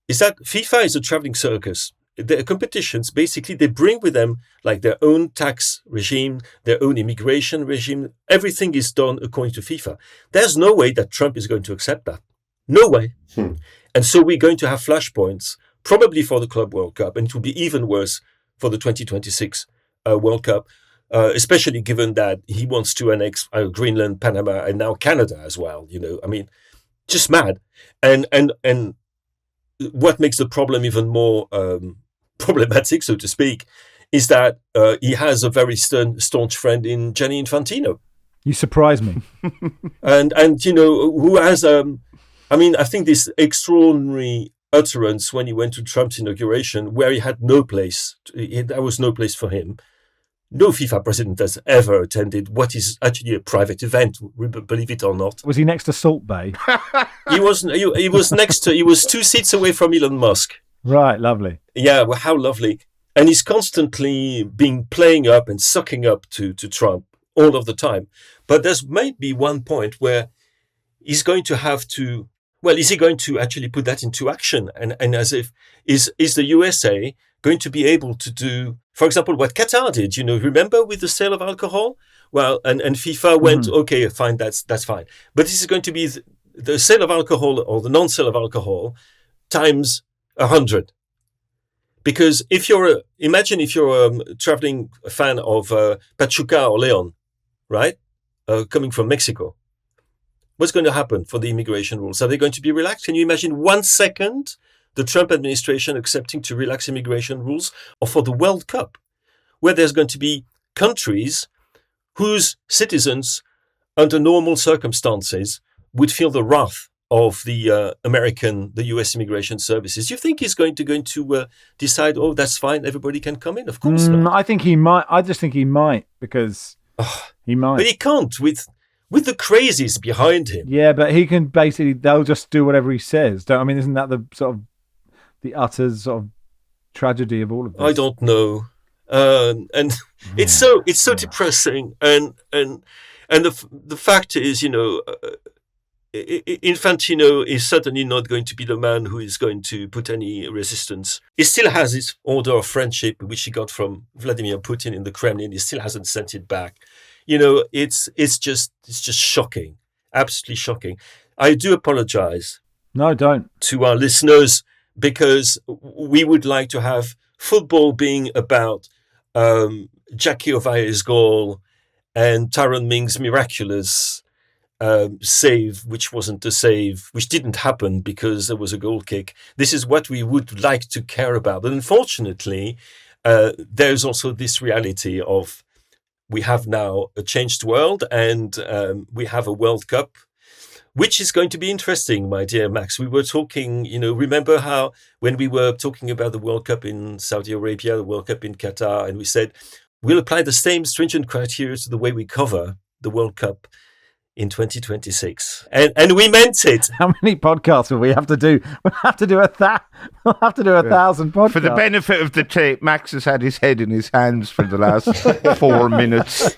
is that FIFA is a traveling circus. The competitions, basically, they bring with them like their own tax regime, their own immigration regime. Everything is done according to FIFA. There's no way that Trump is going to accept that. No way. And so we're going to have flashpoints, probably for the Club World Cup, and it will be even worse for the 2026 World Cup, especially given that he wants to annex Greenland, Panama, and now Canada as well. I mean, just mad. And what makes the problem even more problematic, so to speak, is that he has a very staunch friend in Gianni Infantino. You surprise me. and who has, I think this extraordinary utterance when he went to Trump's inauguration, where he had no place, there was no place for him. No FIFA president has ever attended what is actually a private event, believe it or not. Was he next to Salt Bay? He was next to, he was 2 seats away from Elon Musk. Right, lovely. Yeah, well, how lovely. And he's constantly playing up and sucking up to Trump all of the time. But there's might be one point where he's going to have to, is he going to actually put that into action? And as if, is the USA going to be able to do, for example, what Qatar did, remember with the sale of alcohol? Well, and FIFA went, okay, fine, that's fine. But this is going to be the sale of alcohol or the non-sale of alcohol times 100. Because imagine if you're a traveling fan of Pachuca or Leon, right? Coming from Mexico. What's going to happen for the immigration rules? Are they going to be relaxed? Can you imagine 1 second the Trump administration accepting to relax immigration rules, or for the World Cup, where there's going to be countries whose citizens, under normal circumstances, would feel the wrath of the US immigration services? You think he's going to decide, oh, that's fine, everybody can come in? Of course not. I think he might. I just think he might, because he might. But he can't with the crazies behind him. Yeah, but he can basically, they'll just do whatever he says. Isn't that the sort of the utter sort of tragedy of all of this? I don't know. And it's so depressing. And the fact is, Infantino is certainly not going to be the man who is going to put any resistance. He still has his order of friendship, which he got from Vladimir Putin in the Kremlin. He still hasn't sent it back. It's just shocking, absolutely shocking. I do apologize. No, don't. To our listeners, because we would like to have football being about Jackie Ovaye's goal and Tyrone Mings' miraculous save, which wasn't a save, which didn't happen because there was a goal kick. This is what we would like to care about. But unfortunately, there's also this reality of we have now a changed world, and we have a World Cup, which is going to be interesting, my dear Max. We were talking, remember how when we were talking about the World Cup in Saudi Arabia, the World Cup in Qatar, and we said, we'll apply the same stringent criteria to the way we cover the World Cup in 2026, and we meant it. How many podcasts will we have to do? We'll have to do 1,000 podcasts. For the benefit of the tape, Max has had his head in his hands for the last 4 minutes.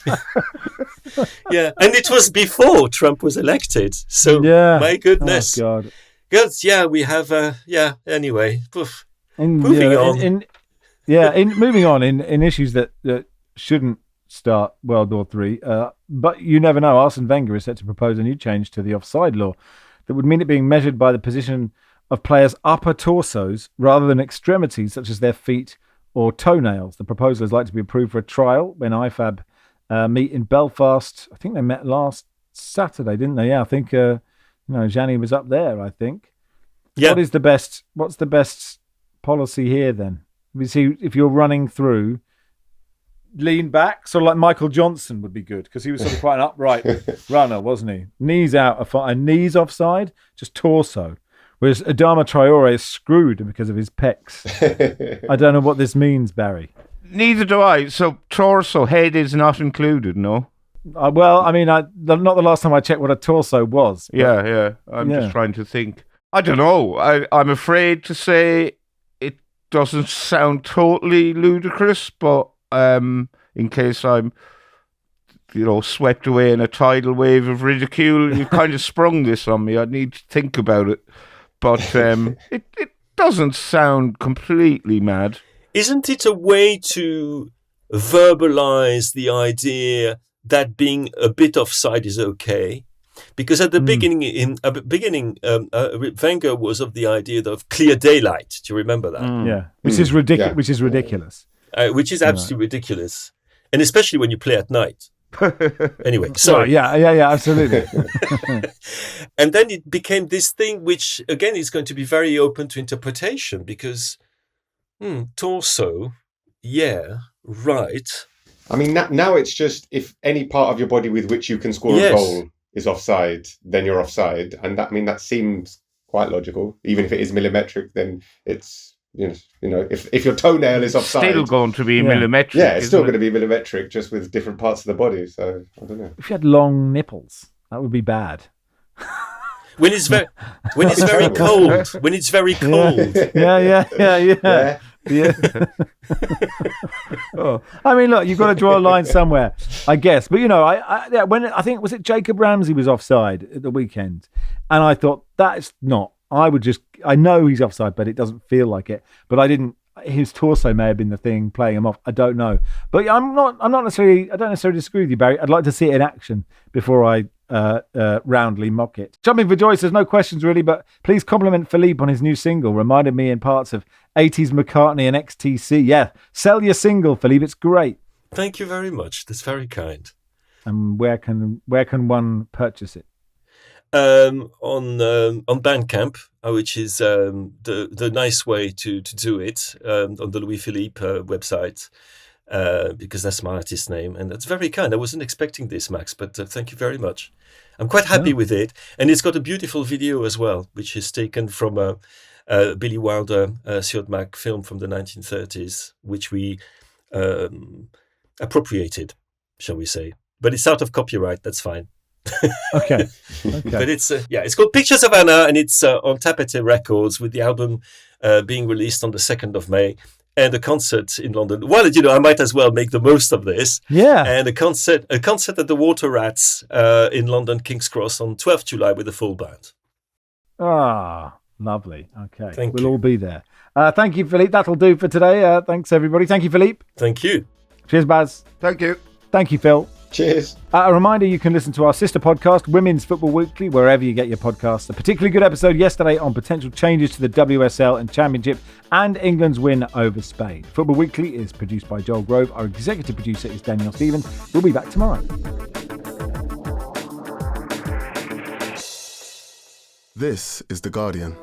Yeah, and it was before Trump was elected. So, my goodness. Oh, God. Good. Yeah, we have. Anyway, moving on. Moving on in issues that shouldn't start World War III. But you never know. Arsene Wenger is set to propose a new change to the offside law that would mean it being measured by the position of players' upper torsos rather than extremities such as their feet or toenails. The proposal is likely to be approved for a trial when IFAB meet in Belfast. I think they met last Saturday, didn't they? Yeah, I think Gianni was up there, I think. Yeah. What's the best policy here then? We see if you're running through, lean back, sort of like Michael Johnson would be good because he was sort of quite an upright runner, wasn't he? Knees out, knees offside, just torso. Whereas Adama Traore is screwed because of his pecs. I don't know what this means, Barry. Neither do I. So torso, head is not included, no? Not the last time I checked what a torso was. Yeah. I'm just trying to think. I don't know. I'm afraid to say it doesn't sound totally ludicrous, but in case I'm, swept away in a tidal wave of ridicule, you kind of sprung this on me. I need to think about it. But it doesn't sound completely mad. Isn't it a way to verbalize the idea that being a bit offside is okay? Because at the beginning, Wenger was of the idea of clear daylight. Do you remember that? Yeah, which is ridiculous. Which is ridiculous. Which is absolutely ridiculous, and especially when you play at night. Anyway, sorry. Yeah, absolutely. And then it became this thing, which again is going to be very open to interpretation because torso, right. I mean, now it's just if any part of your body with which you can score a goal is offside, then you're offside, and that seems quite logical. Even if it is millimetric, then it's if your toenail is offside, still going to be millimetric. Yeah, it's still going to be millimetric, just with different parts of the body. So I don't know. If you had long nipples, that would be bad. When it's very cold. When it's very cold. Yeah. Oh. I mean, look, you've got to draw a line somewhere, I guess. But I think was it Jacob Ramsey was offside at the weekend, and I thought that's not. I know he's offside, but it doesn't feel like it. But I didn't. His torso may have been the thing playing him off. I don't know. But I'm not necessarily. I don't necessarily disagree with you, Barry. I'd like to see it in action before I roundly mock it. Jumping for Joy says no questions really, but please compliment Philippe on his new single. Reminded me in parts of 80s McCartney and XTC. Yeah, sell your single, Philippe. It's great. Thank you very much. That's very kind. And where can one purchase it? On Bandcamp, which is the nice way to do it, on the Louis Philippe website, because that's my artist name, and that's very kind. I wasn't expecting this, Max, but thank you very much. I'm quite happy with it, and it's got a beautiful video as well, which is taken from a Billy Wilder Siod Mac film from the 1930s, which we appropriated, shall we say. But it's out of copyright, that's fine. Okay. But it's called Pictures of Anna, and it's on Tapete Records, with the album being released on the 2nd of May, and a concert in London. Well, I might as well make the most of this. Yeah. And a concert at the Water Rats in London, King's Cross, on 12th July with a full band. Ah, lovely. Okay. Thank we'll you. all be there. Thank you, Philippe. That'll do for today. Thanks, everybody. Thank you, Philippe. Thank you. Cheers, Baz. Thank you. Thank you, Phil. Cheers. A reminder, you can listen to our sister podcast, Women's Football Weekly, wherever you get your podcasts. A particularly good episode yesterday on potential changes to the WSL and Championship and England's win over Spain. Football Weekly is produced by Joel Grove. Our executive producer is Daniel Stevens. We'll be back tomorrow. This is The Guardian.